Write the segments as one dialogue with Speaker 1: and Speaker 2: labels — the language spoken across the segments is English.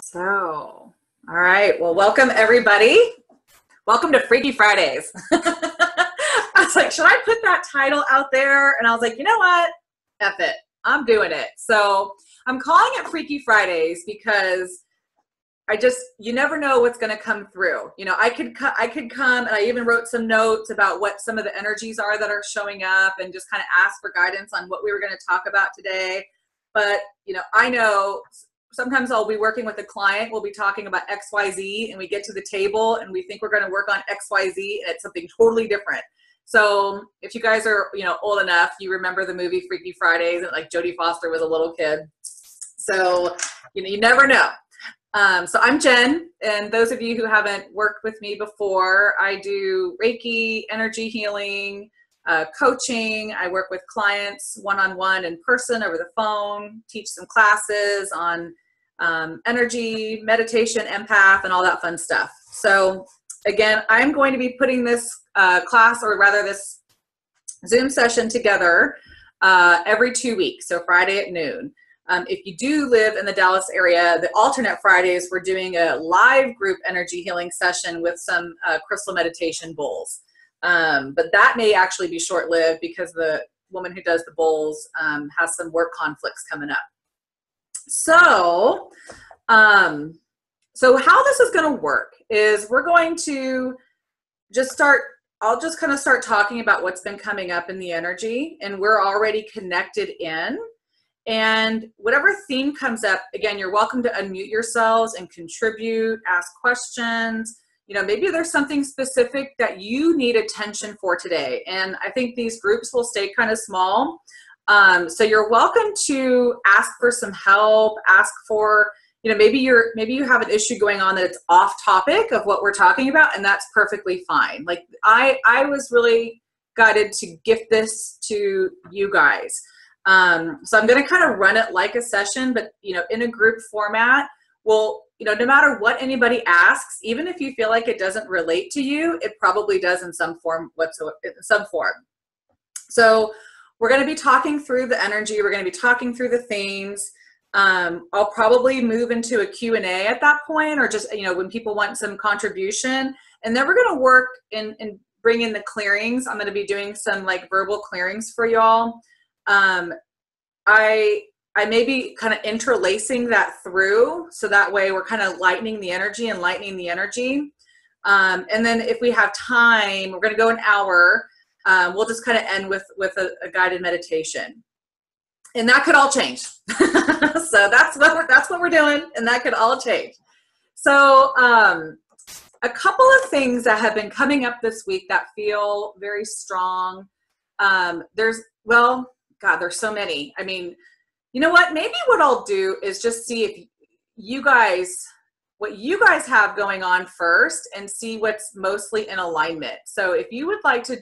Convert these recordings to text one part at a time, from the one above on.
Speaker 1: So, all right. Well, welcome everybody. Welcome to Freaky Fridays. I was like, should I put that title out there? And I was like, you know what? F it. I'm doing it. So I'm calling it Freaky Fridays because you never know what's going to come through. You know, I could come, and I even wrote some notes about what some of the energies are that are showing up and just kind of ask for guidance on what we were going to talk about today. But, you know, I know sometimes I'll be working with a client, we'll be talking about XYZ, and we get to the table and we think we're going to work on XYZ, and it's something totally different. So if you guys are, you know, old enough, you remember the movie Freaky Fridays, and like Jodie Foster was a little kid. So, you know, you never know. So I'm Jen, and those of you who haven't worked with me before, I do Reiki, energy healing, coaching. I work with clients one-on-one in person, over the phone, teach some classes on energy, meditation, empath, and all that fun stuff. So again, I'm going to be putting this class, or rather this Zoom session together every 2 weeks, so Friday at noon. If you do live in the Dallas area, the alternate Fridays, we're doing a live group energy healing session with some crystal meditation bowls. But that may actually be short-lived because the woman who does the bowls has some work conflicts coming up. So, so how this is going to work is we're going to just I'll just kind of start talking about what's been coming up in the energy, and we're already connected in. And whatever theme comes up, again, you're welcome to unmute yourselves and contribute, ask questions. You know, maybe there's something specific that you need attention for today. And I think these groups will stay kind of small. So you're welcome to ask for some help, ask for, you know, maybe you have an issue going on that it's off topic of what we're talking about, and that's perfectly fine. Like I was really guided to gift this to you guys. So I'm going to kind of run it like a session, but, you know, in a group format. Well, you know, no matter what anybody asks, even if you feel like it doesn't relate to you, it probably does in some form whatsoever, in some form. So we're going to be talking through the energy. We're going to be talking through the themes. I'll probably move into a Q&A at that point, or just, you know, when people want some contribution. And then we're going to work and bring in the clearings. I'm going to be doing some like verbal clearings for y'all. I may be kind of interlacing that through, so that way we're kind of lightening the energy and lightening the energy. And then if we have time, we're going to go an hour. We'll just kind of end with a guided meditation, and that could all change. So that's what we're doing, and that could all change. So a couple of things that have been coming up this week that feel very strong. There's so many. I mean, you know what? Maybe what I'll do is just see if what you guys have going on first, and see what's mostly in alignment. So if you would like to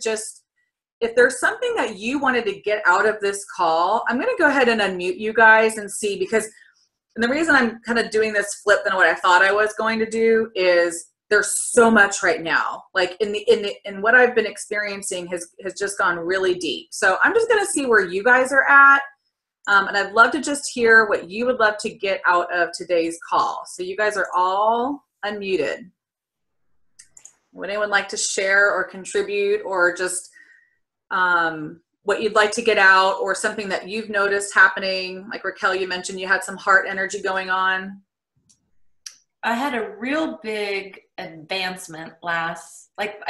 Speaker 1: if there's something that you wanted to get out of this call, I'm going to go ahead and unmute you guys and see, and the reason I'm kind of doing this flip than what I thought I was going to do is there's so much right now, like in what I've been experiencing has just gone really deep. So I'm just going to see where you guys are at. And I'd love to just hear what you would love to get out of today's call. So you guys are all unmuted. Would anyone like to share or contribute, or just what you'd like to get out, or something that you've noticed happening? Like Raquel, you mentioned you had some heart energy going on.
Speaker 2: I had a real big advancement I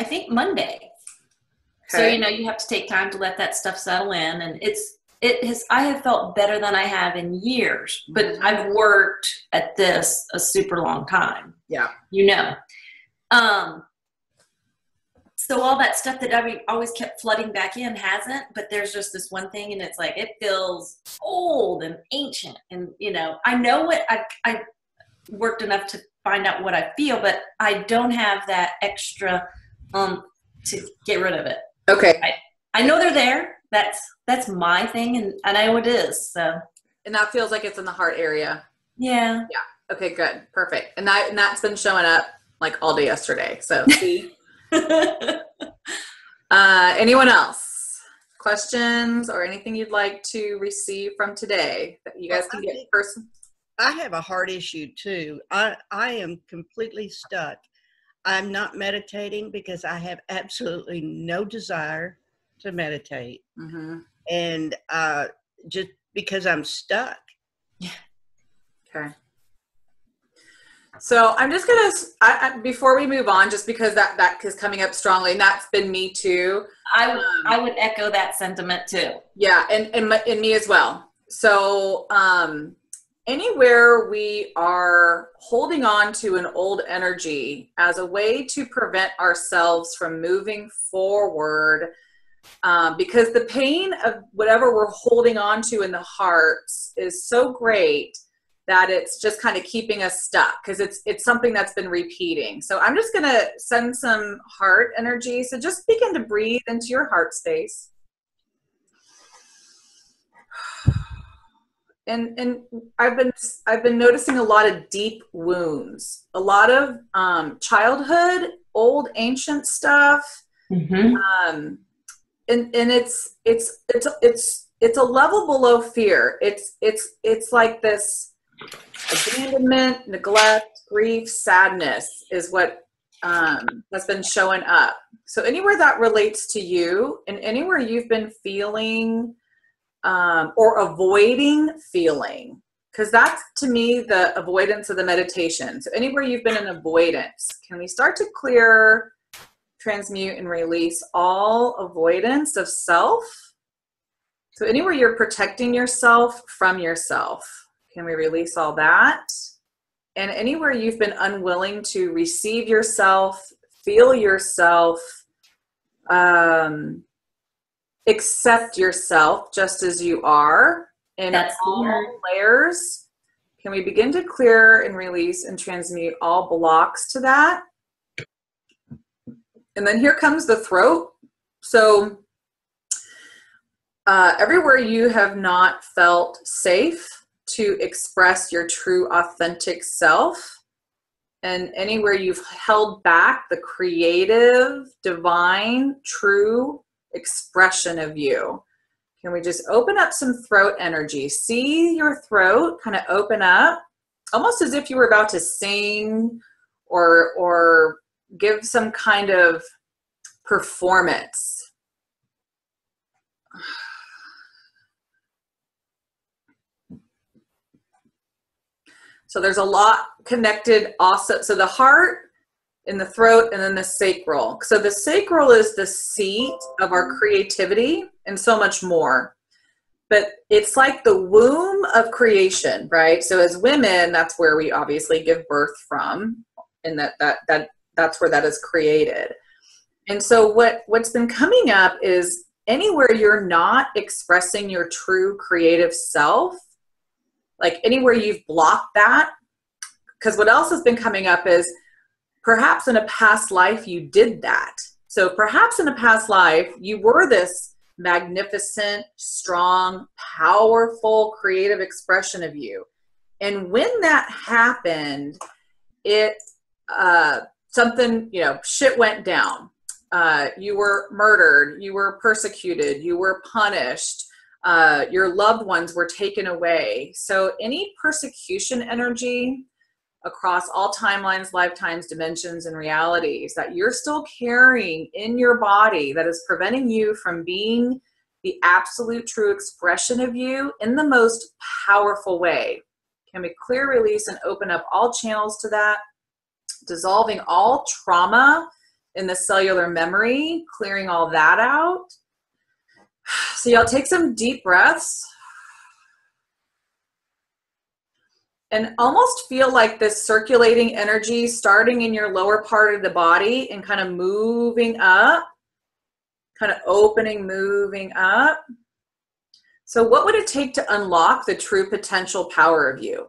Speaker 2: think Monday. Okay. So, you know, you have to take time to let that stuff settle in, and I have felt better than I have in years, but I've worked at this a super long time.
Speaker 1: Yeah.
Speaker 2: You know. So all that stuff that I always kept flooding back in hasn't, but there's just this one thing, and it's like, it feels old and ancient. And, you know, I know what I worked enough to find out what I feel, but I don't have that extra to get rid of it.
Speaker 1: Okay.
Speaker 2: I know they're there. That's my thing, and I know it is. So.
Speaker 1: And that feels like it's in the heart area.
Speaker 2: Yeah.
Speaker 1: Yeah. Okay, good. Perfect. And that's been showing up like all day yesterday. So see. Anyone else? Questions or anything you'd like to receive from today that you guys can get first?
Speaker 3: I have a heart issue too. I am completely stuck. I'm not meditating because I have absolutely no desire to meditate.
Speaker 1: Mm-hmm.
Speaker 3: And just because I'm stuck.
Speaker 1: Okay. So I'm just gonna, before we move on, just because that is coming up strongly, and that's been me too.
Speaker 2: I would echo that sentiment too.
Speaker 1: Yeah, and me as well. So anywhere we are holding on to an old energy as a way to prevent ourselves from moving forward, because the pain of whatever we're holding on to in the heart is so great that it's just kind of keeping us stuck, because it's something that's been repeating. So I'm just going to send some heart energy. So just begin to breathe into your heart space. And I've been noticing a lot of deep wounds, a lot of childhood, old ancient stuff.
Speaker 2: Mm-hmm.
Speaker 1: And it's a level below fear. It's like this abandonment, neglect, grief, sadness is what has been showing up. So anywhere that relates to you, and anywhere you've been feeling or avoiding feeling, because that's to me the avoidance of the meditation. So anywhere you've been in avoidance, can we start to clear, transmute, and release all avoidance of self? So anywhere you're protecting yourself from yourself, can we release all that? And anywhere you've been unwilling to receive yourself, feel yourself, accept yourself just as you are in all layers, can we begin to clear and release and transmute all blocks to that? And then here comes the throat. So everywhere you have not felt safe to express your true authentic self, and anywhere you've held back the creative, divine, true expression of you, can we just open up some throat energy? See your throat kind of open up, almost as if you were about to sing or give some kind of performance. So there's a lot connected also. So the heart and the throat, and then the sacral. So the sacral is the seat of our creativity and so much more. But it's like the womb of creation, right? So as women, that's where we obviously give birth from, and that's where that is created. And so what's been coming up is anywhere you're not expressing your true creative self, like anywhere you've blocked that, because what else has been coming up is perhaps in a past life you did that. So perhaps in a past life you were this magnificent, strong, powerful, creative expression of you. And when that happened, it something, shit went down. You were murdered, you were persecuted, you were punished, your loved ones were taken away. So any persecution energy across all timelines, lifetimes, dimensions, and realities that you're still carrying in your body that is preventing you from being the absolute true expression of you in the most powerful way. Can we clear, release, and open up all channels to that, dissolving all trauma in the cellular memory, clearing all that out. So y'all take some deep breaths. And almost feel like this circulating energy starting in your lower part of the body and kind of moving up, kind of opening, moving up. So what would it take to unlock the true potential power of you?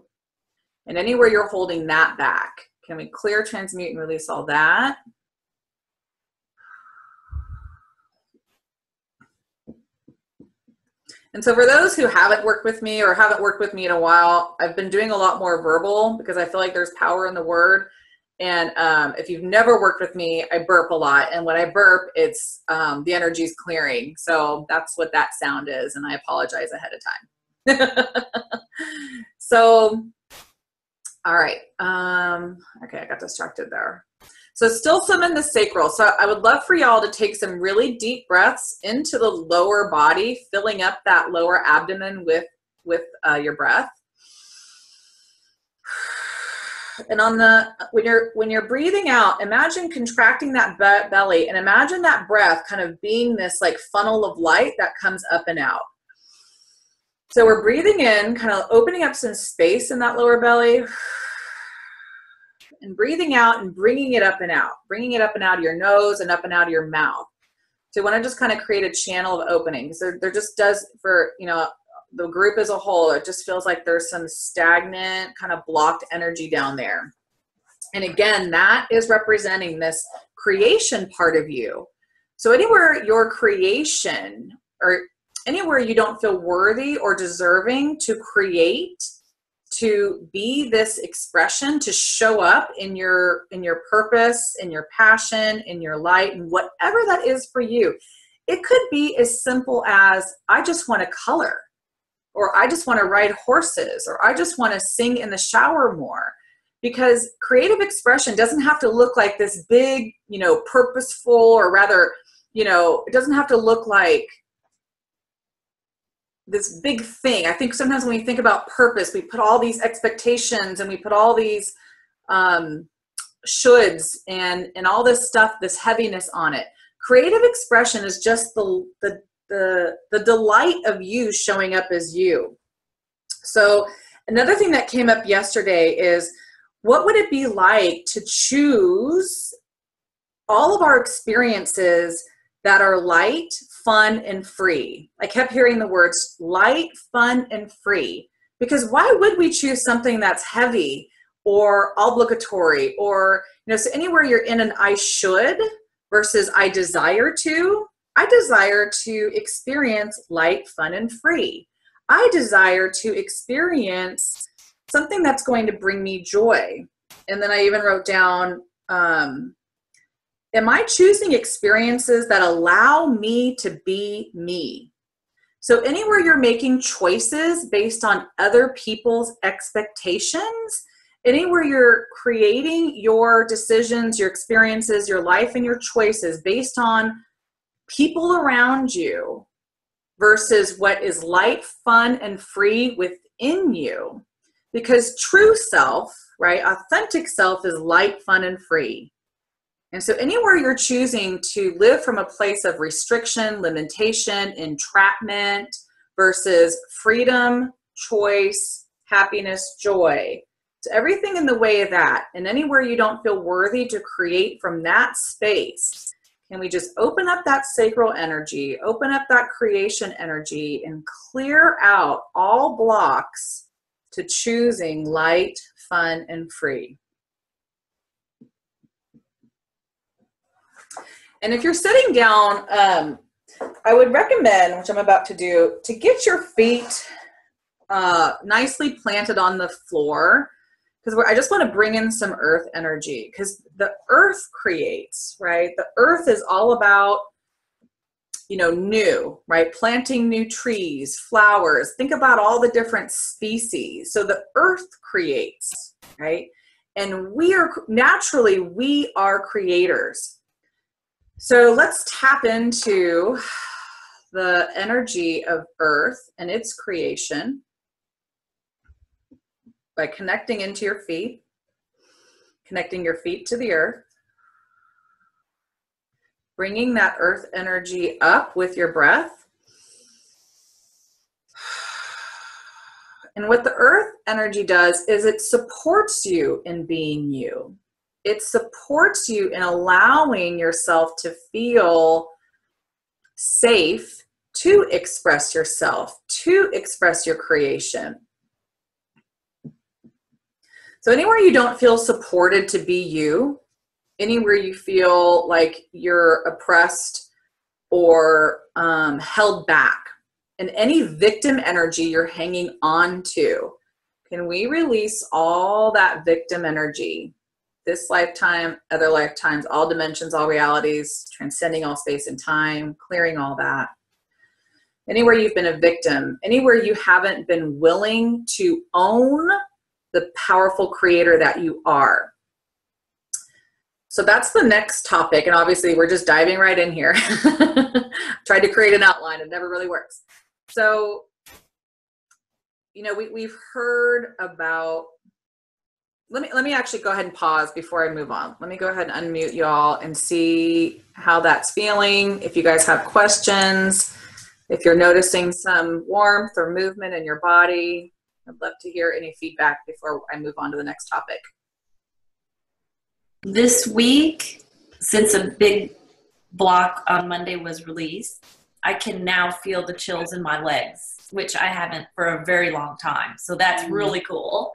Speaker 1: And anywhere you're holding that back, can we clear, transmute, and release all that? And so for those who haven't worked with me or haven't worked with me in a while, I've been doing a lot more verbal because I feel like there's power in the word. And if you've never worked with me, I burp a lot. And when I burp, it's the energy's clearing. So that's what that sound is. And I apologize ahead of time. So All right. Okay, I got distracted there. So still some in the sacral. So I would love for y'all to take some really deep breaths into the lower body, filling up that lower abdomen with your breath. And on the when you're breathing out, imagine contracting that belly, and imagine that breath kind of being this like funnel of light that comes up and out. So we're breathing in, kind of opening up some space in that lower belly, and breathing out and bringing it up and out, bringing it up and out of your nose and up and out of your mouth. So you want to just kind of create a channel of opening. So there just does, for, you know, the group as a whole, it just feels like there's some stagnant kind of blocked energy down there. And again, that is representing this creation part of you. So anywhere your creation, or anywhere you don't feel worthy or deserving to create, to be this expression, to show up in your purpose, in your passion, in your light, and whatever that is for you. It could be as simple as, I just want to color, or I just want to ride horses, or I just want to sing in the shower more. Because creative expression doesn't have to look like this big, you know, purposeful, or rather, you know, it doesn't have to look like this big thing. I think sometimes when we think about purpose, we put all these expectations and we put all these shoulds and all this stuff, this heaviness on it. Creative expression is just the delight of you showing up as you. So another thing that came up yesterday is, what would it be like to choose all of our experiences that are light, fun, and free? I kept hearing the words light, fun, and free, because why would we choose something that's heavy or obligatory, or, you know, so anywhere you're in an I should versus I desire to experience light, fun, and free. I desire to experience something that's going to bring me joy. And then I even wrote down, am I choosing experiences that allow me to be me? So anywhere you're making choices based on other people's expectations, anywhere you're creating your decisions, your experiences, your life, and your choices based on people around you versus what is light, fun, and free within you. Because true self, right, authentic self is light, fun, and free. And so anywhere you're choosing to live from a place of restriction, limitation, entrapment versus freedom, choice, happiness, joy. So everything in the way of that, and anywhere you don't feel worthy to create from that space, can we just open up that sacral energy, open up that creation energy, and clear out all blocks to choosing light, fun, and free. And if you're sitting down, I would recommend, which I'm about to do, to get your feet nicely planted on the floor, because I just want to bring in some earth energy, because the earth creates, right? The earth is all about, you know, new, right? Planting new trees, flowers. Think about all the different species. So the earth creates, right? And we are creators. So let's tap into the energy of earth and its creation by connecting into your feet, connecting your feet to the earth, bringing that earth energy up with your breath. And what the earth energy does is it supports you in being you. It supports you in allowing yourself to feel safe to express yourself, to express your creation. So anywhere you don't feel supported to be you, anywhere you feel like you're oppressed or held back, and any victim energy you're hanging on to, can we release all that victim energy? This lifetime, other lifetimes, all dimensions, all realities, transcending all space and time, clearing all that. Anywhere you've been a victim, anywhere you haven't been willing to own the powerful creator that you are. So that's the next topic. And obviously we're just diving right in here. Tried to create an outline. It never really works. So, you know, we've heard about, let me actually go ahead and pause before I move on. Let me go ahead and unmute y'all and see how that's feeling. If you guys have questions, if you're noticing some warmth or movement in your body, I'd love to hear any feedback before I move on to the next topic.
Speaker 2: This week, since a big block on Monday was released, I can now feel the chills in my legs, which I haven't for a very long time. So that's really cool.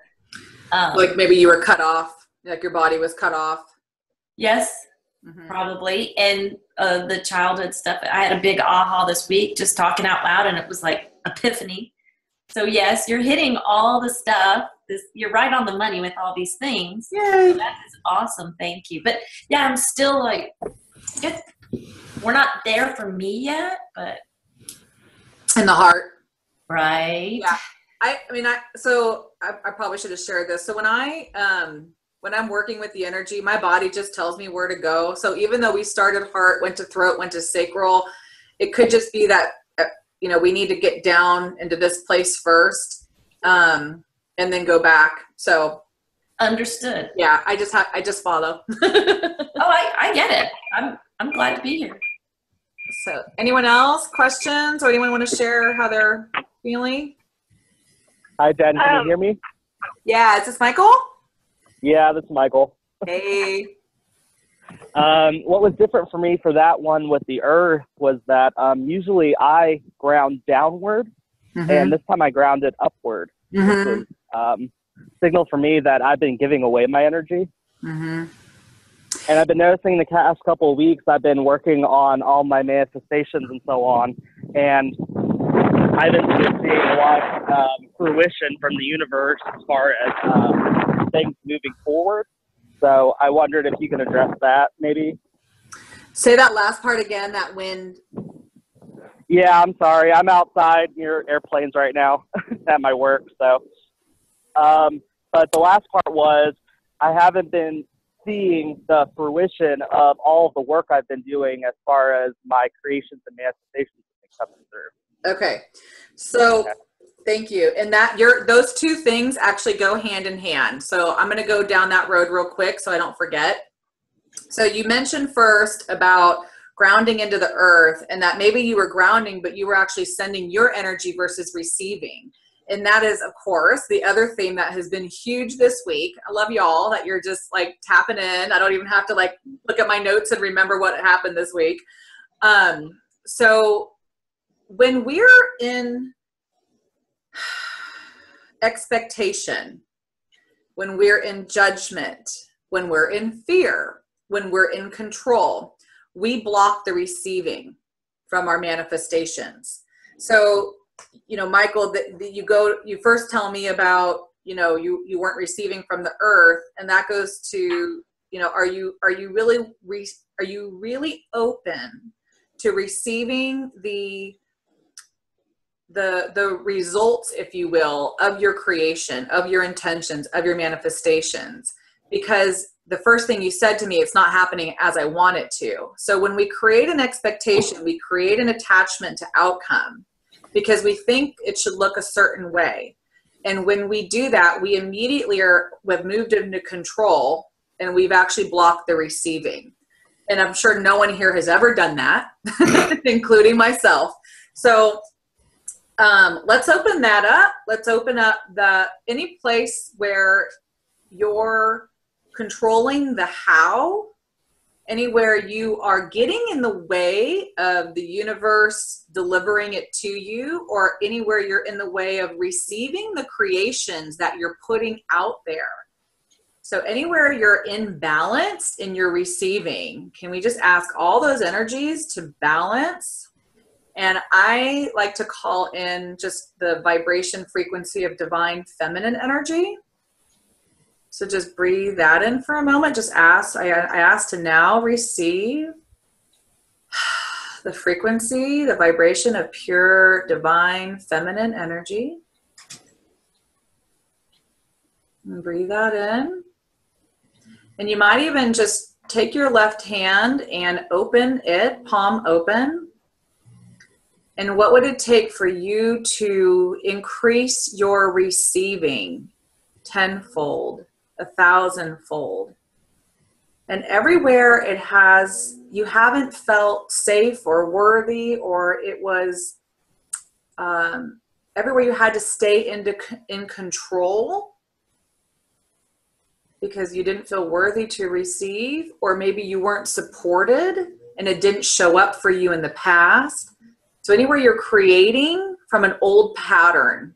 Speaker 1: Like maybe you were cut off, like your body was cut off.
Speaker 2: Yes, probably. And the childhood stuff, I had a big aha this week just talking out loud, and it was like epiphany. So yes, you're hitting all the stuff. You're right on the money with all these things.
Speaker 1: Yay.
Speaker 2: So that is awesome. Thank you. But yeah, I'm still like, we're not there for me yet, but.
Speaker 1: In the heart.
Speaker 2: Right.
Speaker 1: Yeah. I probably should have shared this. So when I'm working with the energy, my body just tells me where to go. So even though we started heart, went to throat, went to sacral, it could just be that, you know, we need to get down into this place first, and then go back. So
Speaker 2: understood.
Speaker 1: Yeah, I just follow.
Speaker 2: I get it. I'm glad to be here.
Speaker 1: So anyone else questions, or anyone want to share how they're feeling?
Speaker 4: Hi, Jen. Can you hear me?
Speaker 1: Yeah, is this Michael?
Speaker 4: Yeah, this is Michael.
Speaker 1: Hey.
Speaker 4: What was different for me for that one with the earth was that usually I ground downward, and this time I grounded upward. Which was signal for me that I've been giving away my energy. And I've been noticing the past couple of weeks I've been working on all my manifestations and so on, and I've been seeing a lot of fruition from the universe as far as things moving forward. So I wondered if you can address that, maybe.
Speaker 1: Say that last part again, that wind.
Speaker 4: Yeah, I'm sorry. I'm outside near airplanes right now at my work. So, but the last part was I haven't been seeing the fruition of all of the work I've been doing as far as my creations and manifestations have been coming through.
Speaker 1: Okay. So thank you. And that those two things actually go hand in hand. So I'm going to go down that road real quick so I don't forget. So you mentioned first about grounding into the earth, and that maybe you were grounding, but you were actually sending your energy versus receiving. And that is, of course, the other theme that has been huge this week. I love y'all that you're just like tapping in. I don't even have to like look at my notes and remember what happened this week. So when we're in expectation, when we're in judgment, when we're in fear, when we're in control, we block the receiving from our manifestations. So, you know, Michael, you first tell me about, you know, you weren't receiving from the earth, and that goes to, you know, are you really open to receiving the results, if you will, of your creation, of your intentions, of your manifestations? Because the first thing you said to me, it's not happening as I want it to. So when we create an expectation, we create an attachment to outcome because we think it should look a certain way. And when we do that, we immediately have moved into control, and we've actually blocked the receiving. And I'm sure no one here has ever done that, including myself. So let's open that up. Let's open up any place where you're controlling the how, anywhere you are getting in the way of the universe delivering it to you, or anywhere you're in the way of receiving the creations that you're putting out there. So anywhere you're imbalanced in your receiving, can we just ask all those energies to balance? And I like to call in just the vibration frequency of divine feminine energy. So just breathe that in for a moment. Just ask, I ask to now receive the frequency, the vibration of pure divine feminine energy. And breathe that in. And you might even just take your left hand and open it, palm open. And what would it take for you to increase your receiving tenfold, 1,000-fold? And everywhere it has, you haven't felt safe or worthy, or it was everywhere you had to stay in control because you didn't feel worthy to receive, or maybe you weren't supported and it didn't show up for you in the past. So anywhere you're creating from an old pattern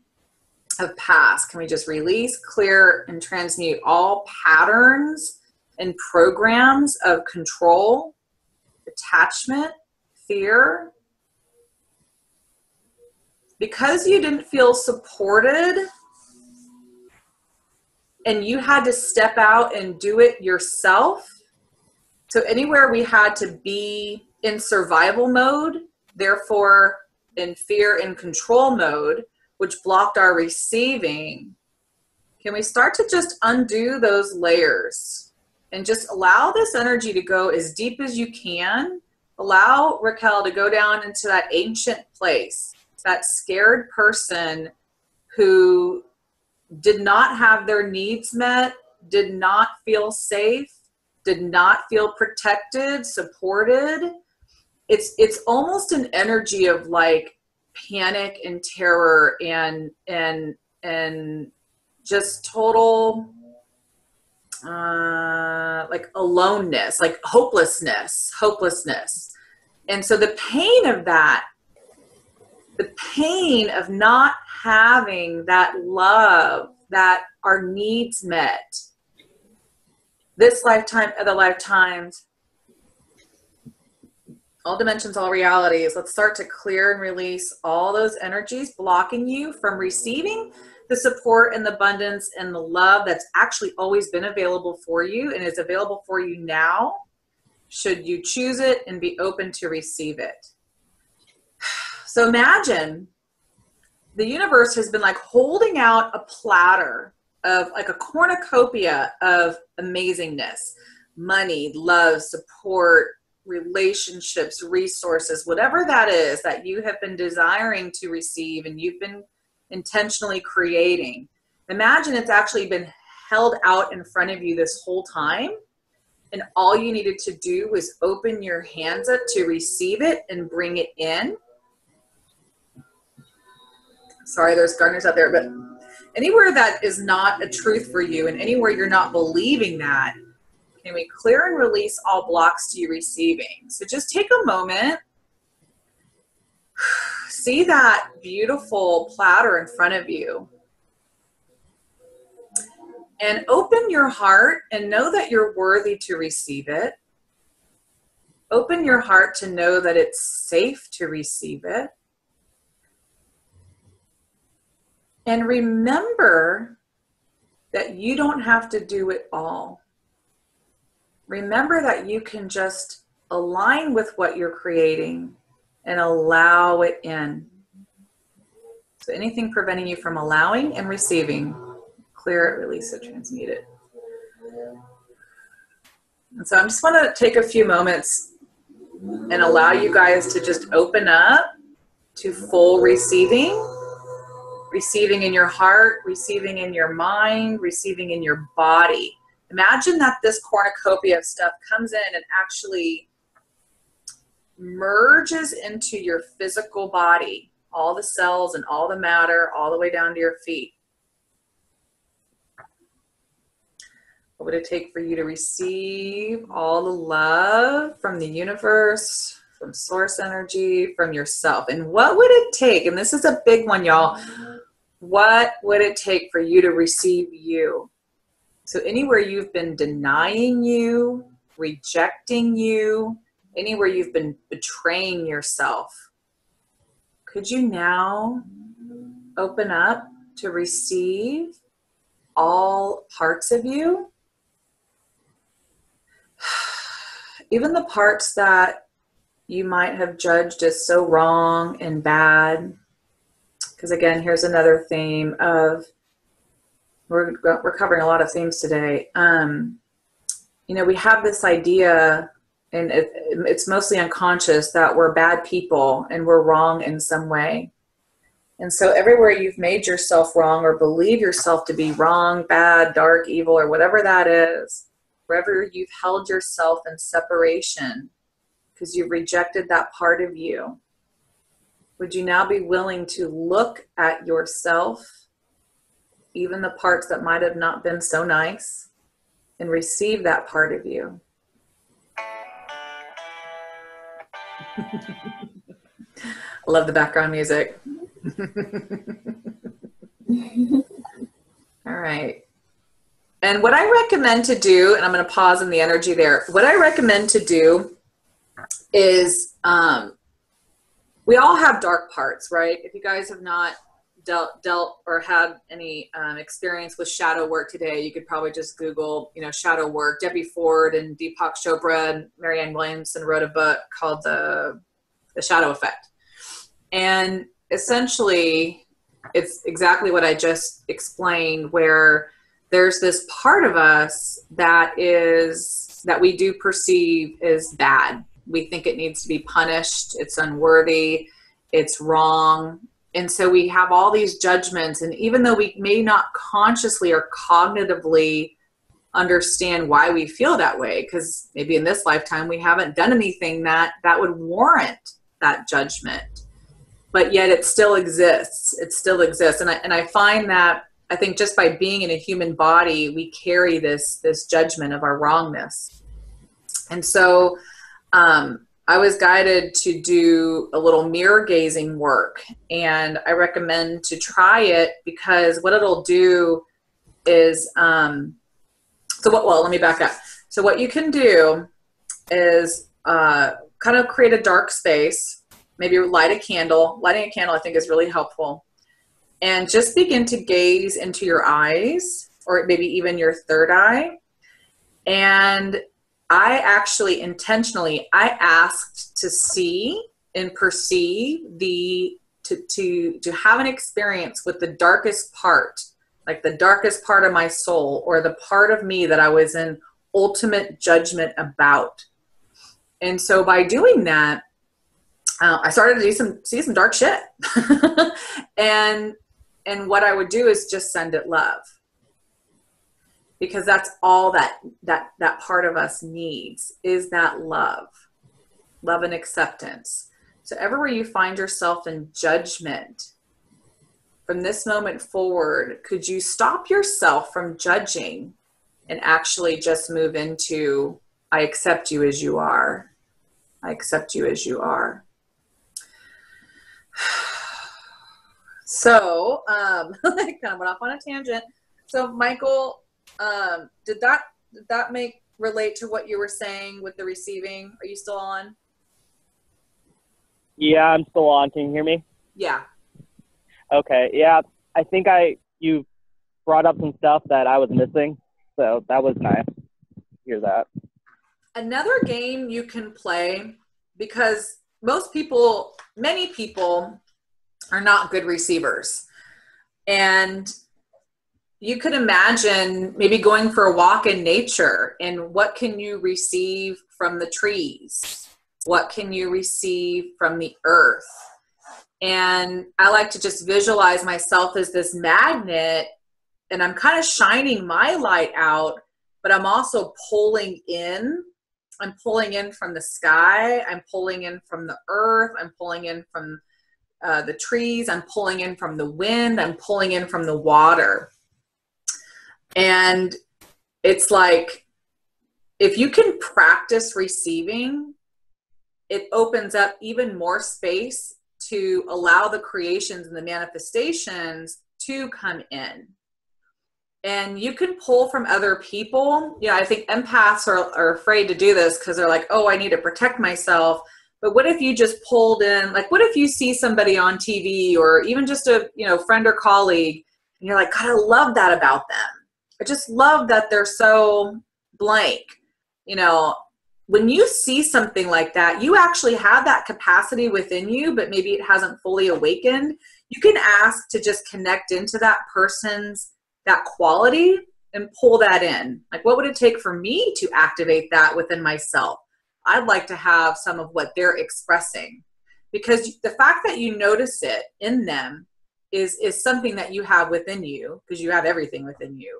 Speaker 1: of past, can we just release, clear, and transmute all patterns and programs of control, attachment, fear? Because you didn't feel supported and you had to step out and do it yourself. So anywhere we had to be in survival mode, therefore in fear and control mode, which blocked our receiving, can we start to just undo those layers and just allow this energy to go as deep as you can? Allow Raquel to go down into that ancient place, that scared person who did not have their needs met, did not feel safe, did not feel protected, supported. It's almost an energy of like panic and terror and just total like aloneness, like hopelessness. And so the pain of that, the pain of not having that love, that our needs met, this lifetime, other lifetimes, all dimensions, all realities. Let's start to clear and release all those energies blocking you from receiving the support and the abundance and the love that's actually always been available for you and is available for you now, should you choose it and be open to receive it. So imagine the universe has been like holding out a platter of like a cornucopia of amazingness, money, love, support, relationships, resources, whatever that is that you have been desiring to receive and you've been intentionally creating. Imagine it's actually been held out in front of you this whole time, and all you needed to do was open your hands up to receive it and bring it in. Sorry, there's gardeners out there, but anywhere that is not a truth for you and anywhere you're not believing that, can we clear and release all blocks to you receiving? So just take a moment, see that beautiful platter in front of you, and open your heart and know that you're worthy to receive it. Open your heart to know that it's safe to receive it. And remember that you don't have to do it all. Remember that you can just align with what you're creating and allow it in. So anything preventing you from allowing and receiving, clear it, release it, transmute it. And so I just want to take a few moments and allow you guys to just open up to full receiving. Receiving in your heart, receiving in your mind, receiving in your body. Imagine that this cornucopia of stuff comes in and actually merges into your physical body, all the cells and all the matter, all the way down to your feet. What would it take for you to receive all the love from the universe, from source energy, from yourself? And what would it take, and this is a big one, y'all, what would it take for you to receive you? So anywhere you've been denying you, rejecting you, anywhere you've been betraying yourself, could you now open up to receive all parts of you? Even the parts that you might have judged as so wrong and bad. Because again, here's another theme of we're covering a lot of themes today. We have this idea, and it's mostly unconscious, that we're bad people and we're wrong in some way. And so everywhere you've made yourself wrong or believe yourself to be wrong, bad, dark, evil, or whatever that is, wherever you've held yourself in separation because you've rejected that part of you, would you now be willing to look at yourself, even the parts that might have not been so nice, and receive that part of you? I love the background music. All right. And what I recommend to do, and I'm going to pause in the energy there. What I recommend to do is, we all have dark parts, right? If you guys have not dealt or had any experience with shadow work today, you could probably just Google, shadow work. Debbie Ford and Deepak Chopra and Marianne Williamson wrote a book called The Shadow Effect. And essentially, it's exactly what I just explained, where there's this part of us that we do perceive as bad. We think it needs to be punished. It's unworthy. It's wrong. And so we have all these judgments. And even though we may not consciously or cognitively understand why we feel that way, because maybe in this lifetime we haven't done anything that would warrant that judgment, but yet it still exists. It still exists. And I find that, I think just by being in a human body, we carry this judgment of our wrongness. And so I was guided to do a little mirror gazing work, and I recommend to try it, because what it'll do is, let me back up. So what you can do is kind of create a dark space, maybe light a candle. Lighting a candle, I think, is really helpful. And just begin to gaze into your eyes, or maybe even your third eye. And I actually intentionally, I asked to see and perceive to have an experience with the darkest part, like the darkest part of my soul, or the part of me that I was in ultimate judgment about. And so by doing that, I started to see some dark shit. And what I would do is just send it love. Because that's all that part of us needs, is that love and acceptance. So everywhere you find yourself in judgment, from this moment forward, could you stop yourself from judging and actually just move into, I accept you as you are. I accept you as you are. So, I kind of went off on a tangent. So Michael, did that relate to what you were saying with the receiving? Are you still on?
Speaker 4: Yeah, I'm still on. Can you hear me?
Speaker 1: Yeah.
Speaker 4: Okay. Yeah, I think you brought up some stuff that I was missing, so that was nice to hear that. Another
Speaker 1: game you can play, because many people are not good receivers, and you could imagine maybe going for a walk in nature, and what can you receive from the trees? What can you receive from the earth? And I like to just visualize myself as this magnet, and I'm kind of shining my light out, but I'm also pulling in. I'm pulling in from the sky. I'm pulling in from the earth. I'm pulling in from the trees. I'm pulling in from the wind. I'm pulling in from the water. And it's like, if you can practice receiving, it opens up even more space to allow the creations and the manifestations to come in. And you can pull from other people. I think empaths are afraid to do this because they're like, oh, I need to protect myself. But what if you just pulled in, like, what if you see somebody on TV, or even just a friend or colleague, and you're like, God, I love that about them. I just love that they're so blank. When you see something like that, you actually have that capacity within you, but maybe it hasn't fully awakened. You can ask to just connect into that person's that quality and pull that in. Like, what would it take for me to activate that within myself? I'd like to have some of what they're expressing, because the fact that you notice it in them is something that you have within you, because you have everything within you.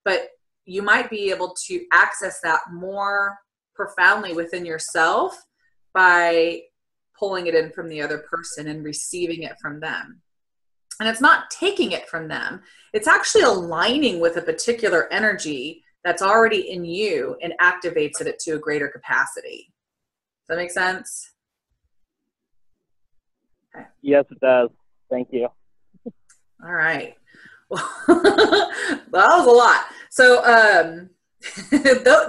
Speaker 1: But you might be able to access that more profoundly within yourself by pulling it in from the other person and receiving it from them. And it's not taking it from them. It's actually aligning with a particular energy that's already in you and activates it to a greater capacity. Does that make sense? Okay.
Speaker 4: Yes, it does. Thank you.
Speaker 1: All right. Well, that was a lot. So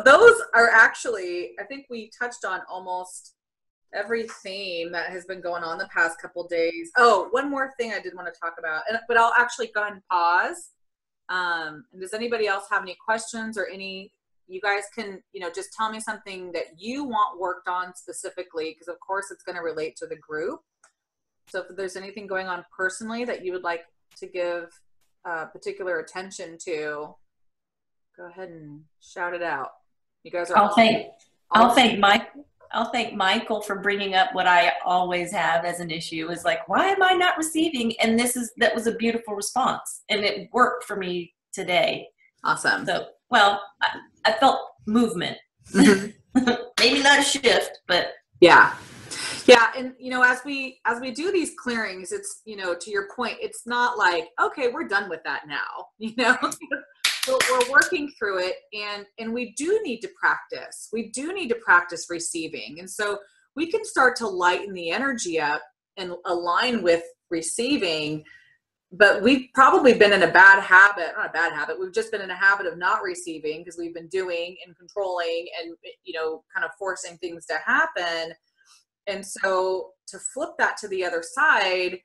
Speaker 1: those are actually, I think we touched on almost every theme that has been going on the past couple of days. Oh, one more thing I did want to talk about, but I'll actually go ahead and pause. And does anybody else have any questions or any, you guys can, just tell me something that you want worked on specifically, because of course it's going to relate to the group. So if there's anything going on personally that you would like to give particular attention to, go ahead and shout it out. You guys are
Speaker 2: I'll thank Michael for bringing up what I always have as an issue, is like, why am I not receiving? And that was a beautiful response, and it worked for me today.
Speaker 1: Awesome.
Speaker 2: So, well, I felt movement. Maybe not a shift, but
Speaker 1: yeah. And as we do these clearings, it's, to your point, it's not like, okay, we're done with that now. We're working through it, and we do need to practice. We do need to practice receiving. And so we can start to lighten the energy up and align with receiving, but we've probably been in a bad habit, not a bad habit. We've just been in a habit of not receiving, because we've been doing and controlling and, kind of forcing things to happen. And so to flip that to the other side,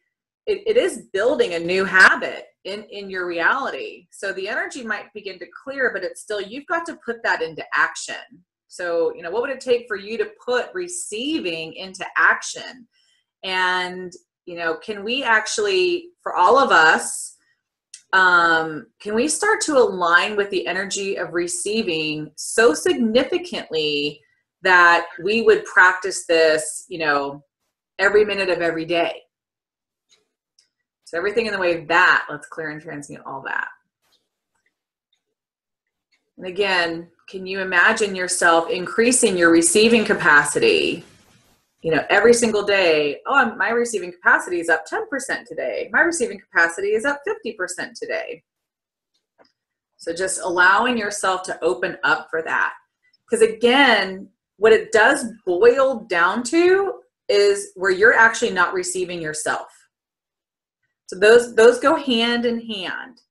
Speaker 1: it is building a new habit in your reality. So the energy might begin to clear, but it's still, you've got to put that into action. So, what would it take for you to put receiving into action? And, can we actually, for all of us, can we start to align with the energy of receiving so significantly that we would practice this, every minute of every day? So everything in the way of that, let's clear and transmute all that. And again, can you imagine yourself increasing your receiving capacity, every single day? Oh, my receiving capacity is up 10% today. My receiving capacity is up 50% today. So just allowing yourself to open up for that. Because again, what it does boil down to is where you're actually not receiving yourself. So those go hand in hand.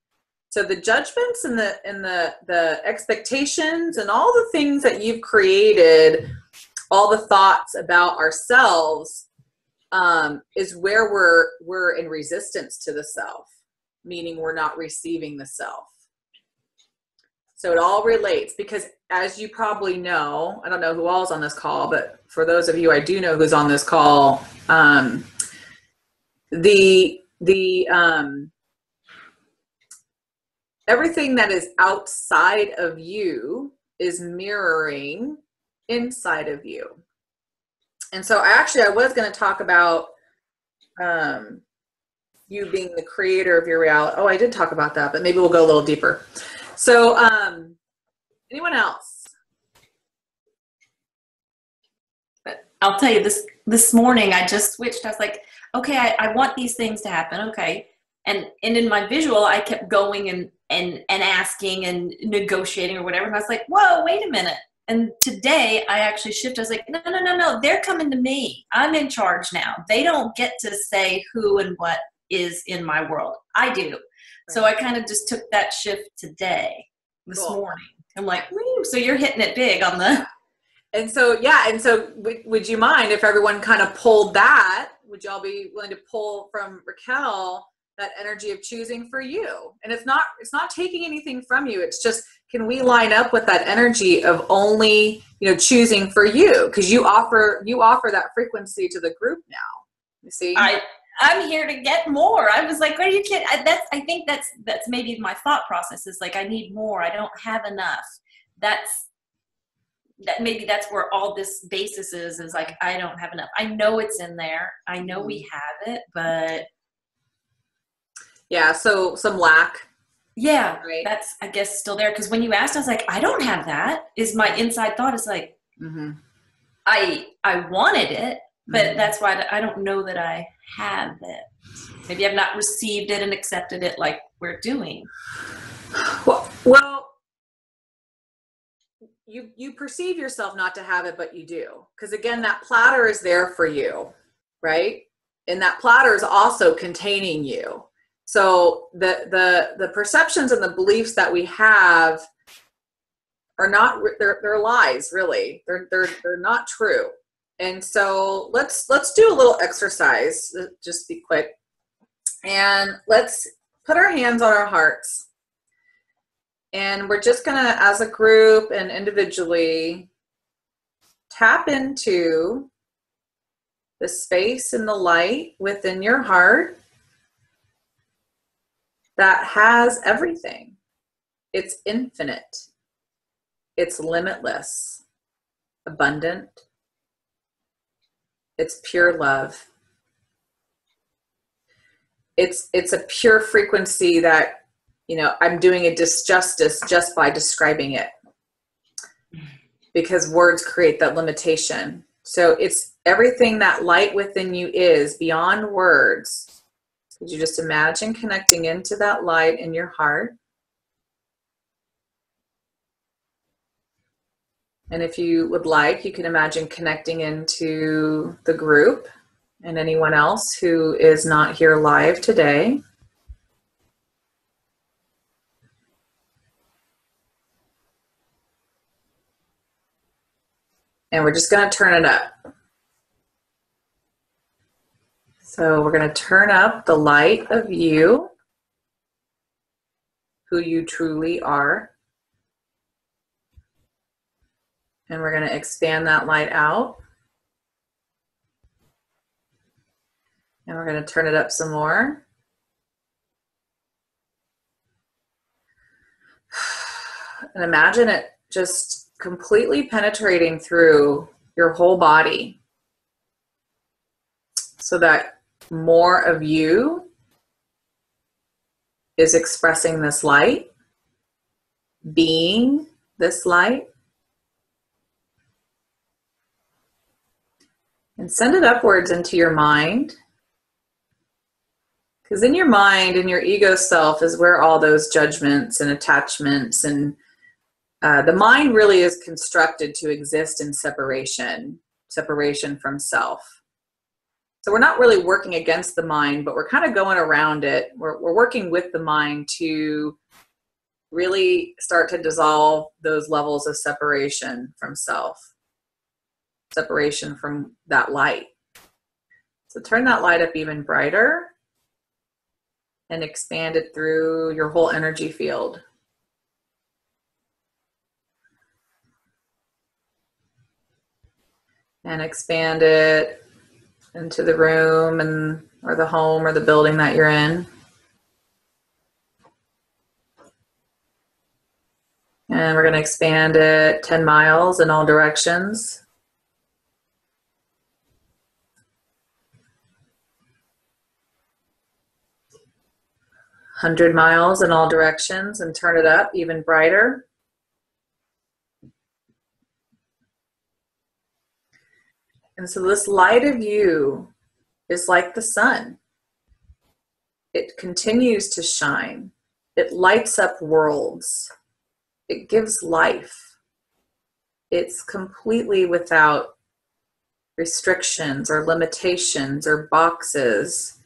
Speaker 1: So the judgments and the expectations and all the things that you've created, all the thoughts about ourselves, is where we're in resistance to the self, meaning we're not receiving the self. So it all relates, because as you probably know, I don't know who all is on this call, but for those of you I do know who's on this call, everything that is outside of you is mirroring inside of you. And so I was going to talk about you being the creator of your reality. Oh, I did talk about that, but maybe we'll go a little deeper. So anyone else?
Speaker 2: I'll tell you, this morning I just switched. I was like, okay, I want these things to happen. Okay. And in my visual, I kept going and asking and negotiating or whatever. And I was like, whoa, wait a minute. And today I actually shifted. I was like, no. They're coming to me. I'm in charge now. They don't get to say who and what is in my world. I do. Right. So I kind of just took that shift today, this morning. I'm like, woo. So you're hitting it big on the.
Speaker 1: And so, would you mind if everyone kind of pulled that? Would y'all be willing to pull from Raquel that energy of choosing for you? And it's not taking anything from you. It's just, can we line up with that energy of only, choosing for you? Because you offer that frequency to the group now. You see?
Speaker 2: I'm here to get more. I was like, what are you kidding? I think that's maybe my thought process is like, I need more. I don't have enough. Maybe that's where all this basis is like, I don't have enough. I know it's in there. I know we have it, but.
Speaker 1: Yeah. So some lack.
Speaker 2: Yeah.
Speaker 1: Right.
Speaker 2: That's, I guess, still there. Cause when you asked, I was like, I don't have that. Is my inside thought is like, I wanted it, but that's why I don't know that I have it. Maybe I've not received it and accepted it like we're doing.
Speaker 1: Well, you perceive yourself not to have it, but you do. Because again, that platter is there for you, right? And that platter is also containing you. So the perceptions and the beliefs that we have are not, they're lies, really. They're not true. And so let's do a little exercise, just be quick. And let's put our hands on our hearts. And we're just gonna, as a group and individually, tap into the space and the light within your heart that has everything. It's infinite. It's limitless, abundant. It's pure love. It's a pure frequency that, I'm doing a disjustice just by describing it, because words create that limitation. So it's everything that light within you is beyond words. Could you just imagine connecting into that light in your heart? And if you would like, you can imagine connecting into the group and anyone else who is not here live today. And we're just going to turn it up. So we're going to turn up the light of you, who you truly are. And we're going to expand that light out. And we're going to turn it up some more. And imagine it just completely penetrating through your whole body, so that more of you is expressing this light, being this light. And send it upwards into your mind. Because in your mind, in your ego self, is where all those judgments and attachments and the mind really is constructed to exist in separation from self. So we're not really working against the mind, but we're kind of going around it. We're working with the mind to really start to dissolve those levels of separation from self, separation from that light. So turn that light up even brighter and expand it through your whole energy field. And expand it into the room or the home or the building that you're in. And we're going to expand it 10 miles in all directions. "100 miles in all directions," and turn it up even brighter. And so this light of you is like the sun. It continues to shine. It lights up worlds. It gives life. It's completely without restrictions or limitations or boxes.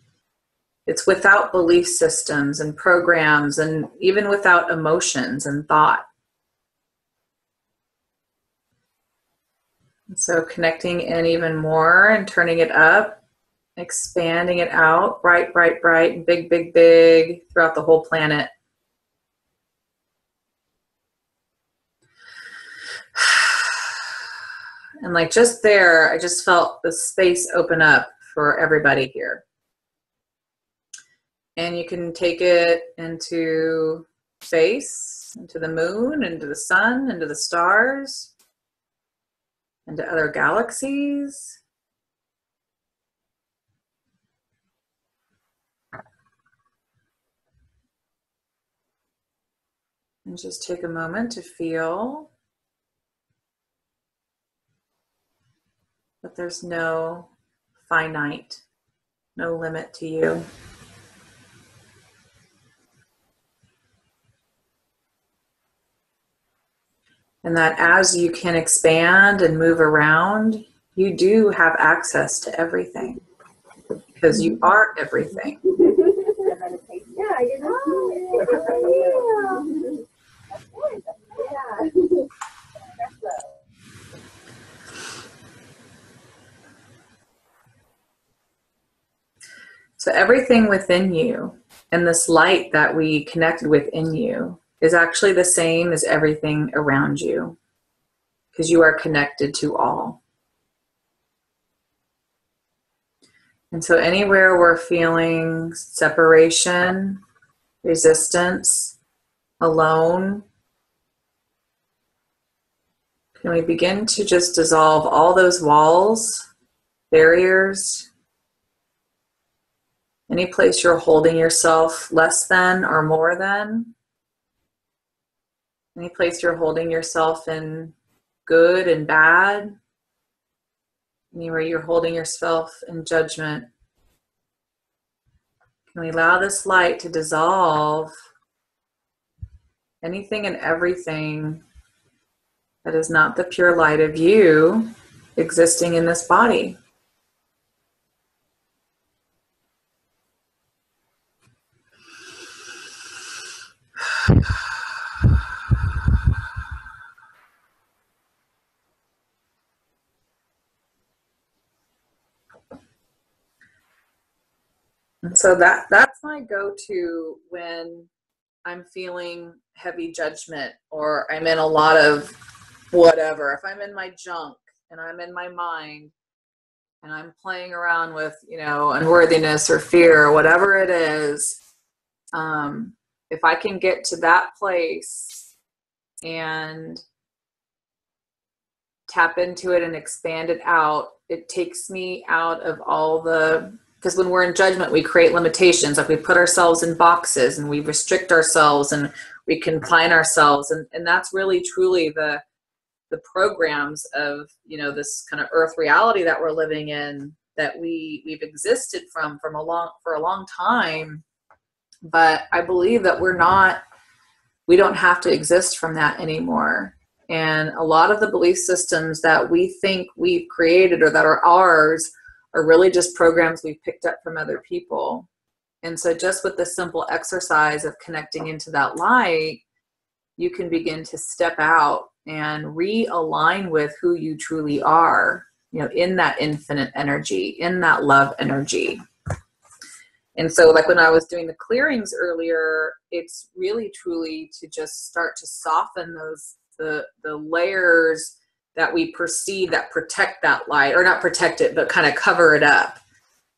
Speaker 1: It's without belief systems and programs, and even without emotions and thought. And so connecting in even more and turning it up, expanding it out, bright, bright, bright, big, big, big, throughout the whole planet. And like just there, I just felt the space open up for everybody here. And you can take it into space, into the moon, into the sun, into the stars, into other galaxies. And just take a moment to feel that there's no finite, no limit to you. And that as you can expand and move around, you do have access to everything because you are everything.
Speaker 5: Yeah, I didn't know. Yeah.
Speaker 1: So everything within you and this light that we connected within you is actually the same as everything around you because you are connected to all. And so anywhere we're feeling separation, resistance, alone, can we begin to just dissolve all those walls, barriers, any place you're holding yourself less than or more than, any place you're holding yourself in good and bad, anywhere you're holding yourself in judgment. Can we allow this light to dissolve anything and everything that is not the pure light of you existing in this body? And so that's my go-to when I'm feeling heavy judgment or I'm in a lot of whatever. If I'm in my junk and I'm in my mind and I'm playing around with, unworthiness or fear or whatever it is, if I can get to that place and tap into it and expand it out, it takes me out of all because when we're in judgment, we create limitations. Like we put ourselves in boxes and we restrict ourselves and we confine ourselves. And that's really truly the programs of, this kind of earth reality that we're living in that we've existed for a long time. But I believe that we don't have to exist from that anymore. And a lot of the belief systems that we think we've created or that are ours are really just programs we've picked up from other people. And so just with the simple exercise of connecting into that light, you can begin to step out and realign with who you truly are, in that infinite energy, in that love energy. And so like when I was doing the clearings earlier, it's really truly to just start to soften the layers that we perceive that protect that light, or not protect it, but kind of cover it up.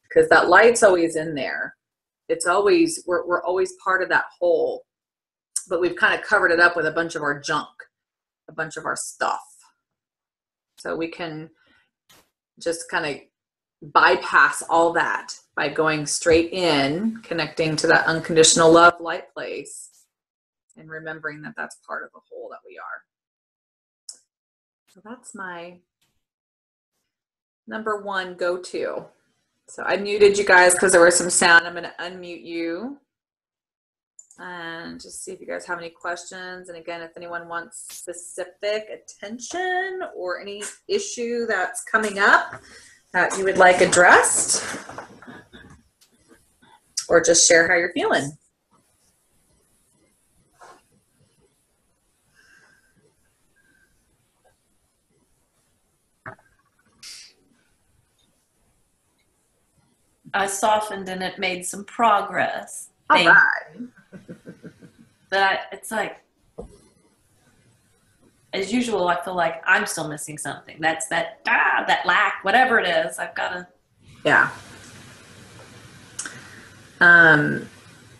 Speaker 1: Because that light's always in there. It's always, we're always part of that whole, but we've kind of covered it up with a bunch of our junk, a bunch of our stuff. So we can just kind of bypass all that by going straight in, connecting to that unconditional love light place, and remembering that that's part of the whole that we are. So that's my number one go-to. So I muted you guys because there was some sound. I'm going to unmute you and just see if you guys have any questions. And again, if anyone wants specific attention or any issue that's coming up that you would like addressed, or just share how you're feeling.
Speaker 2: I softened and it made some progress.
Speaker 1: All right.
Speaker 2: But it's like, as usual, I feel like I'm still missing something. That's that lack, whatever it is. I've got to.
Speaker 1: Yeah.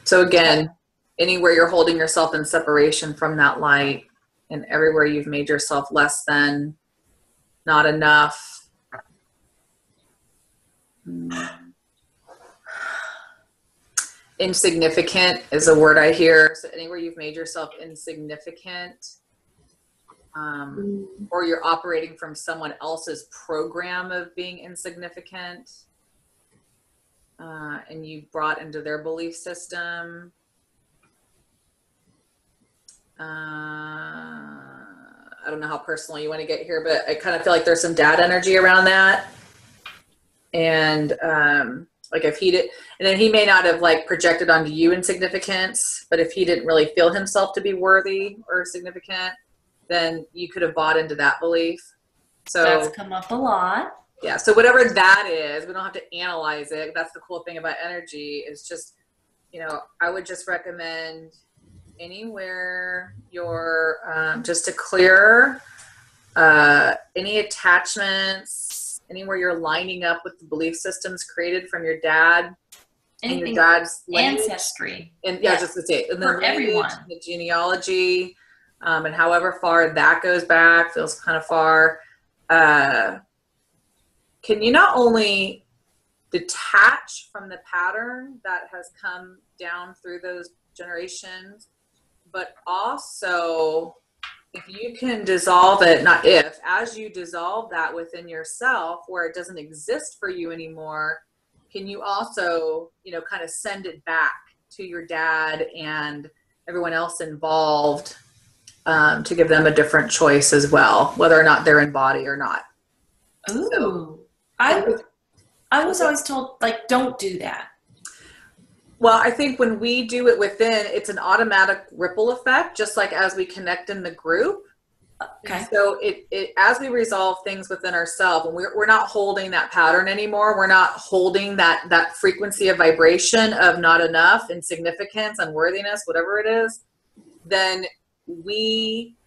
Speaker 1: So again, anywhere you're holding yourself in separation from that light, and everywhere you've made yourself less than, not enough. Insignificant is a word I hear. So anywhere you've made yourself insignificant, or you're operating from someone else's program of being insignificant, and you brought into their belief system. I don't know how personal you want to get here, but I kind of feel like there's some dad energy around that. And like if he did, and then he may not have like projected onto you insignificance, but if he didn't really feel himself to be worthy or significant, then you could have bought into that belief. So
Speaker 2: that's come up a lot.
Speaker 1: Yeah. So whatever that is, we don't have to analyze it. That's the cool thing about energy is just, you know, I would just recommend anywhere you're just to clear any attachments, anywhere you're lining up with the belief systems created from your dad,
Speaker 2: anything,
Speaker 1: and your dad's lineage,
Speaker 2: ancestry,
Speaker 1: and yeah, just to say, and
Speaker 2: for everyone,
Speaker 1: the genealogy, and however far that goes back, feels kind of far. Can you not only detach from the pattern that has come down through those generations, but also if you can dissolve it, not if, as you dissolve that within yourself where it doesn't exist for you anymore, can you also, you know, kind of send it back to your dad and everyone else involved, to give them a different choice as well, whether or not they're in body or not.
Speaker 2: Ooh.
Speaker 1: So,
Speaker 2: I was always told, like, don't do that.
Speaker 1: Well, I think when we do it within, it's an automatic ripple effect, just like as we connect in the group.
Speaker 2: Okay.
Speaker 1: And so it as we resolve things within ourselves, and we're not holding that pattern anymore. We're not holding that frequency of vibration of not enough, insignificance, unworthiness, whatever it is, then we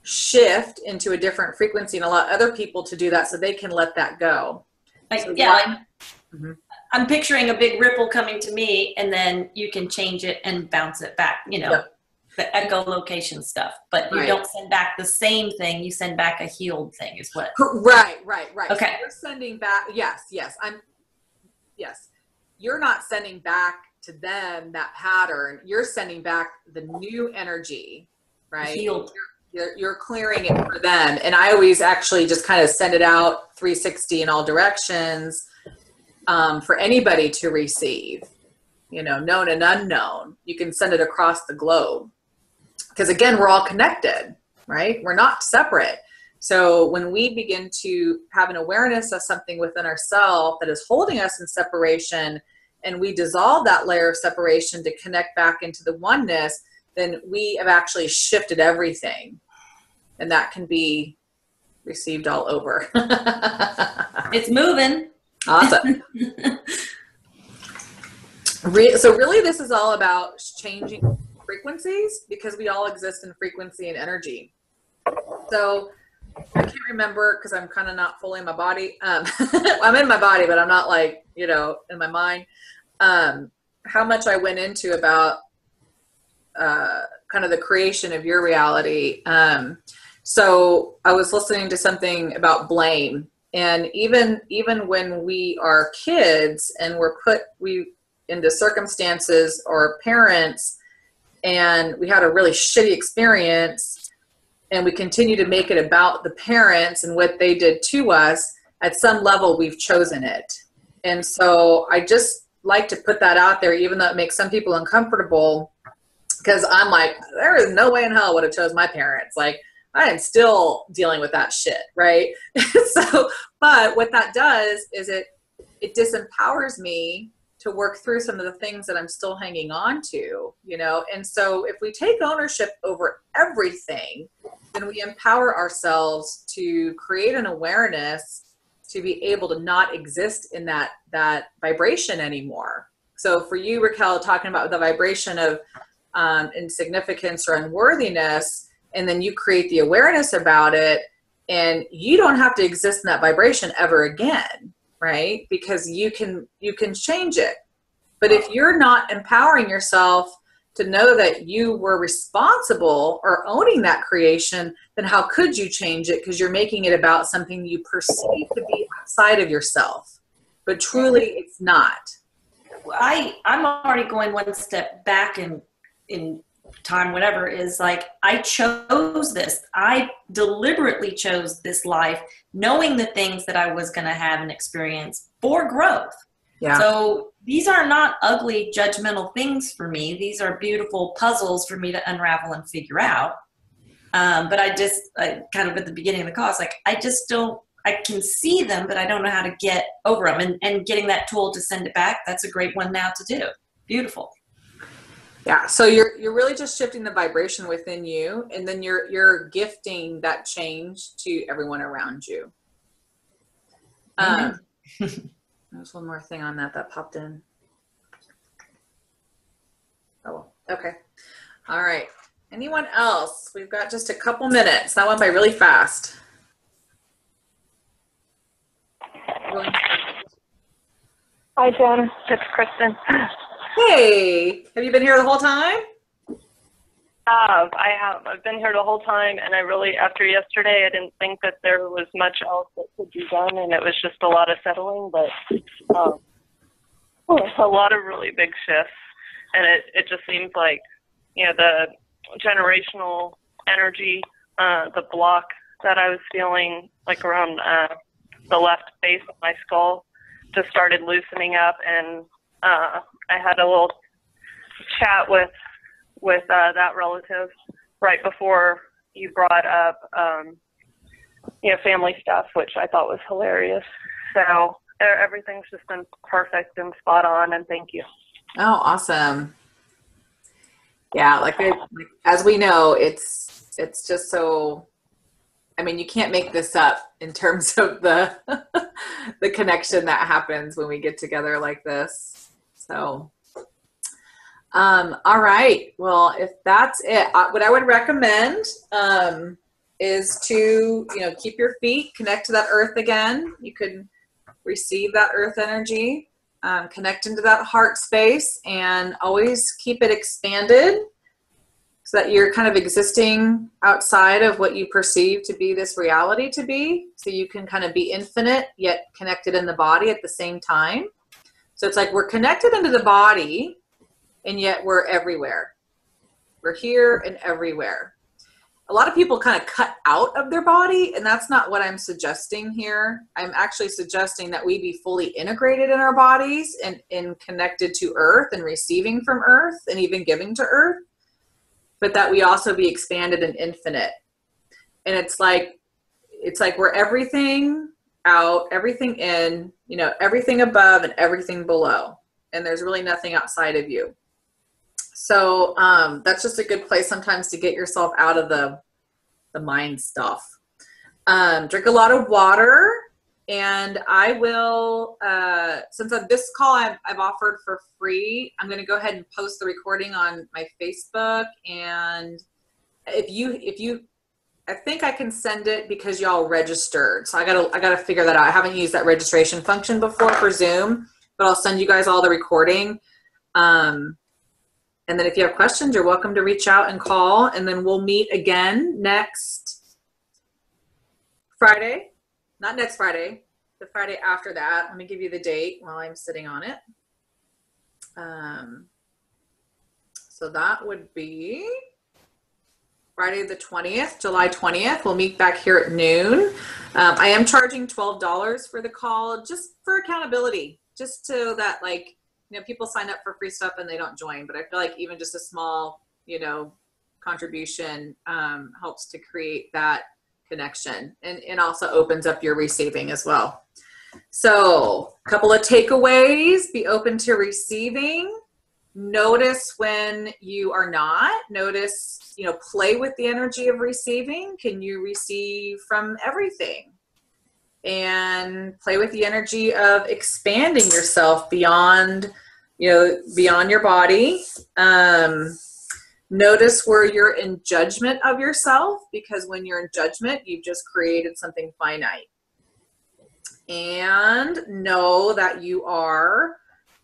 Speaker 1: shift into a different frequency and allow other people to do that so they can let that go.
Speaker 2: Like,
Speaker 1: So
Speaker 2: yeah,
Speaker 1: mm-hmm.
Speaker 2: I'm picturing a big ripple coming to me, and then you can change it and bounce it back, you know,
Speaker 1: Yep.
Speaker 2: The echolocation stuff. But you don't send back the same thing. You send back a healed thing is what.
Speaker 1: Right.
Speaker 2: Okay.
Speaker 1: So you're sending back, yes. You're not sending back to them that pattern. You're sending back the new energy, right?
Speaker 2: Healed.
Speaker 1: You're clearing it for them. And I always actually just kind of send it out 360 in all directions, for anybody to receive, you know, known and unknown. You can send it across the globe because again, we're all connected, right? We're not separate. So when we begin to have an awareness of something within ourselves that is holding us in separation, and we dissolve that layer of separation to connect back into the oneness, then we have actually shifted everything. And that can be received all over.
Speaker 2: It's moving.
Speaker 1: Awesome. So really this is all about changing frequencies because we all exist in frequency and energy. So I can't remember because I'm kind of not fully in my body. I'm in my body, but I'm not like, you know, in my mind. How much I went into about kind of the creation of your reality. So I was listening to something about blame. And even when we are kids and we're put into circumstances or parents and we had a really shitty experience and we continue to make it about the parents and what they did to us, at some level we've chosen it. And so I just like to put that out there, even though it makes some people uncomfortable, because I'm like, there is no way in hell I would have chose my parents. Like, I am still dealing with that shit, right? So, but what that does is it disempowers me to work through some of the things that I'm still hanging on to, you know? And so if we take ownership over everything, then we empower ourselves to create an awareness to be able to not exist in that vibration anymore. So for you, Raquel, talking about the vibration of insignificance or unworthiness, and then you create the awareness about it, and you don't have to exist in that vibration ever again, right? Because you can change it. But if you're not empowering yourself to know that you were responsible or owning that creation, then how could you change it? Because you're making it about something you perceive to be outside of yourself, but truly it's not.
Speaker 2: I'm already going one step back in time, whatever, is like, I chose this. I deliberately chose this life, knowing the things that I was going to have and experience for growth.
Speaker 1: Yeah.
Speaker 2: So these are not ugly, judgmental things for me. These are beautiful puzzles for me to unravel and figure out. But I kind of at the beginning of the call, it's like, I can see them, but I don't know how to get over them. And getting that tool to send it back, that's a great one now to do. Beautiful.
Speaker 1: Yeah. So you're really just shifting the vibration within you, and then you're gifting that change to everyone around you. There's one more thing on that popped in. Oh, okay. All right. Anyone else? We've got just a couple minutes. That went by really fast.
Speaker 5: Hi, Jen. It's Kristen.
Speaker 1: Hey, have you been here the whole time?
Speaker 5: I have. I've been here the whole time, and I really, after yesterday, I didn't think that there was much else that could be done, and it was just a lot of settling, but a lot of really big shifts, and it just seems like, the generational energy, the block that I was feeling, like around the left base of my skull, just started loosening up, and I had a little chat with that relative right before you brought up, family stuff, which I thought was hilarious. So everything's just been perfect and spot on, and thank you.
Speaker 1: Oh, awesome. Yeah, like as we know, it's just so, I mean, you can't make this up in terms of the the connection that happens when we get together like this. So all right. Well, if that's it, what I would recommend is to, keep your feet, connect to that earth again. You can receive that earth energy, connect into that heart space, and always keep it expanded so that you're kind of existing outside of what you perceive to be this reality to be. So you can kind of be infinite yet connected in the body at the same time. So it's like we're connected into the body, and yet we're everywhere. We're here and everywhere. A lot of people kind of cut out of their body, and that's not what I'm suggesting here. I'm actually suggesting that we be fully integrated in our bodies and connected to earth and receiving from earth and even giving to earth, but that we also be expanded and infinite. And it's like we're everything out, everything in, everything above and everything below. And there's really nothing outside of you. So that's just a good place sometimes to get yourself out of the mind stuff. Drink a lot of water, and I will, since this call I've offered for free, I'm going to go ahead and post the recording on my Facebook. And if you, I think I can send it because y'all registered. So I gotta figure that out. I haven't used that registration function before for Zoom, but I'll send you guys all the recording. And then if you have questions, you're welcome to reach out and call, and then we'll meet again next Friday. Not next Friday, the Friday after that. Let me give you the date while I'm sitting on it. So that would be Friday the 20th, July 20th. We'll meet back here at noon. I am charging $12 for the call, just for accountability, just so that people sign up for free stuff and they don't join, but I feel like even just a small, contribution helps to create that connection and also opens up your receiving as well. So a couple of takeaways: be open to receiving. Notice when you are not. Notice, play with the energy of receiving. Can you receive from everything? And play with the energy of expanding yourself beyond your body. Notice where you're in judgment of yourself, because when you're in judgment, you've just created something finite. And know that you are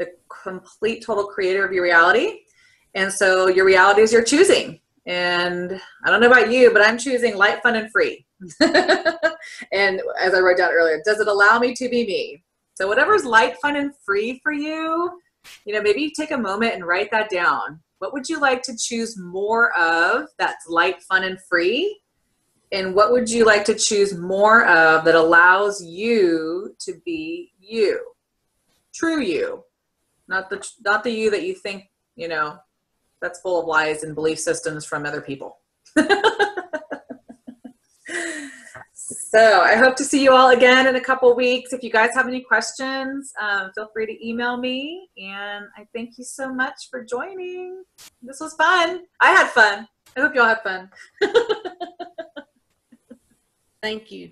Speaker 1: the complete total creator of your reality. And so your reality is your choosing. And I don't know about you, but I'm choosing light, fun, and free. And as I wrote down earlier, does it allow me to be me? So whatever's light, fun, and free for you, maybe take a moment and write that down. What would you like to choose more of that's light, fun, and free? And what would you like to choose more of that allows you to be you? True you. Not the you that you think, that's full of lies and belief systems from other people. So I hope to see you all again in a couple weeks. If you guys have any questions, feel free to email me. And I thank you so much for joining. This was fun. I had fun. I hope you all had fun.
Speaker 3: Thank you.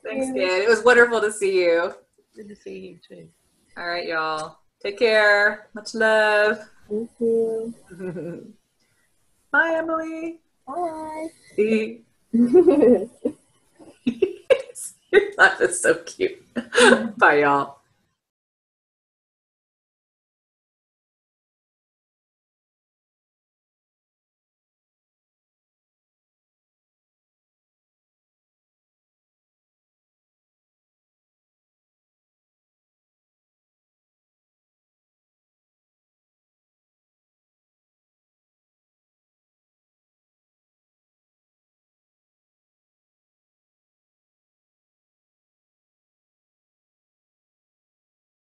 Speaker 1: Thanks, kid. It was wonderful to see you.
Speaker 3: Good to see you too.
Speaker 1: All right, y'all. Take care. Much love.
Speaker 6: Thank you.
Speaker 1: Bye, Emily.
Speaker 6: Bye.
Speaker 1: Your laugh is so cute. Bye, y'all.